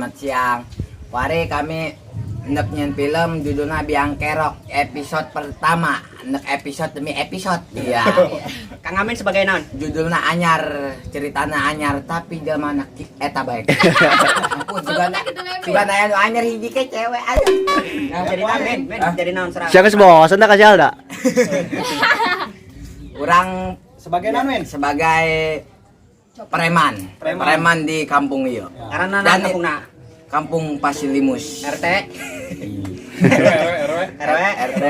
selamat siang. Wari kami hendak nyen film judulnya Biang Kerok episode pertama. Hendak episode demi episode. Iya. Kang Amin sebagai naon? Judulnya anyar, ceritanya anyar tapi dia mana eta baik. Ampun juga anu anyar hiji ke cewek aja. Nah, jadi naon, men? Jadi naon serang? Siapa bos? Anda kasih Alda? Kurang Sebagai naon, men? sebagai preman di kampung iyo. Karena Dan kampungna kampung Pasilimus. RT, RW. RT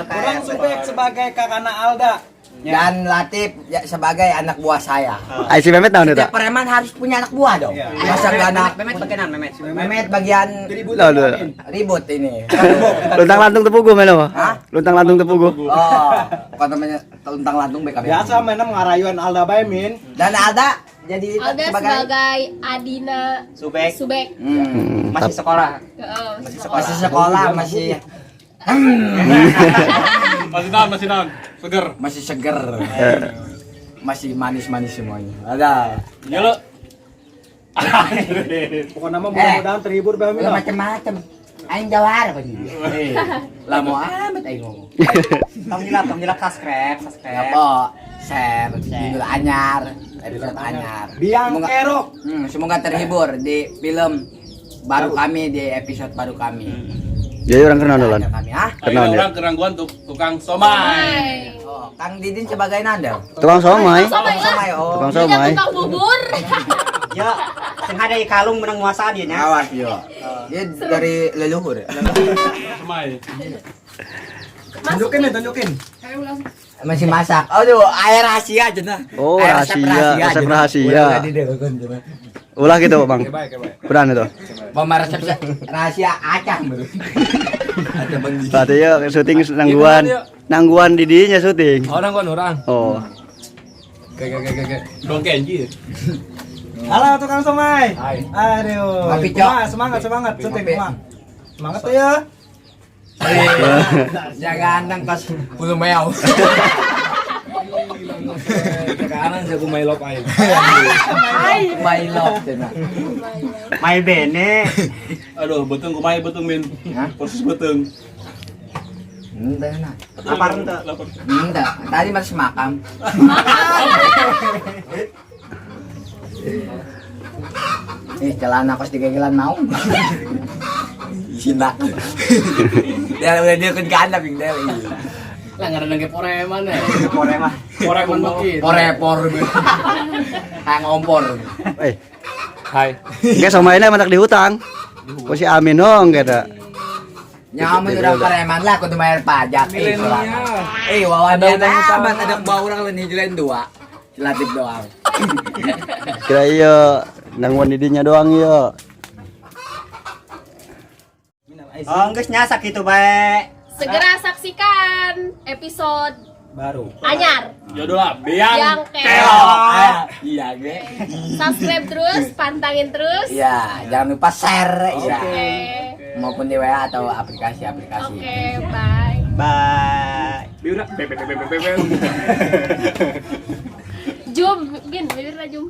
Kurang Subek sebagai kakana Alda. dan Latif sebagai anak buah saya. Ay, si Mehmet naon itu? Setiap preman harus punya anak buah dong. Iya. Masa gak anak Memet bagian naon, Memet? Memet bagian Lalu. ribut ini. Luntang lantung tepugu melo. Hah? Luntang lantung tepugu. Oh, apa namanya? Tuntang lantung BKB. Biasa mainan ngarayuan Alda bae, Min. Dan Alda jadi Alda sebagai Adina Subek Subek. masih sekolah. Masih sekolah, masih Masih naon, seger. masih seger. Masih manis-manis semuanya. Ada. Iya lo. Pokoknya mah mudah-mudahan terhibur bae, Min. Macam-macam. Aing jawar apa dia? Lah mau amat aing ngomong. Tong jilak subscribe. Apa? Share, judul anyar, episode anyar. Biang Semoga- Kerok. Semoga terhibur di film baru kami, di episode baru kami. Jadi orang kenal dolan. Ada kami, ah? Kenal dia. Orang kerangguan tukang somai. Oh, Kang Didin sebagai nanda. Tukang somai. Somai, oh. Tukang Dia somai. tukang bubur. Ya, sing ada kalung menang nguasa dia nya. Awas yo. Dia dari leluhur. Somai. Tunjukin. Masih masak. Aduh, air rahasia aja nah. Oh, Air resep resep aja. rahasia. Udah tadi deh, kan, coba. Ulah gitu, Bang. Beran itu. Mama resep rahasia acang baru. Ada Bang Didin. Berarti ya syuting nangguan. Nangguan didinya syuting. Orang. Oh. Kayak. Dong Kenji. Halo tukang somai. Hai. Aduh. Kopi, Cok. Semangat syuting, Kopi. Mak. Semangat tuh ya. Jaga andang pas bulu meow. Kanan jago mailop aja. Mailop cenah. Mai bene. Aduh, beteng kumai beteng min. Hah? Persis beteng. Entah nah. Apa ente? Entah. Tadi masih makam. Celana kos digegelan mau. Sina. Dia udah dia kan kandap yang dia. Lah ngaran ge poreman ya. Porema. Poreman begitu. Porepor. Kayak ngompor. Eh, Hai. enggak somainya manak di hutang. Oh si Amin dong kata. Nyaman udah preman lah kudu bayar pajak. Wawan dia amat ada bawa orang lain hijilan dua. Latif doang. Kira iya nangguan didinya doang iya. Oh, geus nyasak gitu bae. Segera saksikan episode Baru. anyar. Jodoh lah, Biang Biang Kerok. Kerok. Iya, ge. Subscribe terus, pantangin terus. Iya, jangan lupa share ya. Oke. Maupun di WA atau aplikasi-aplikasi. Oke, bye. Bye. Biura. Jum, Bin, bibirna Jum.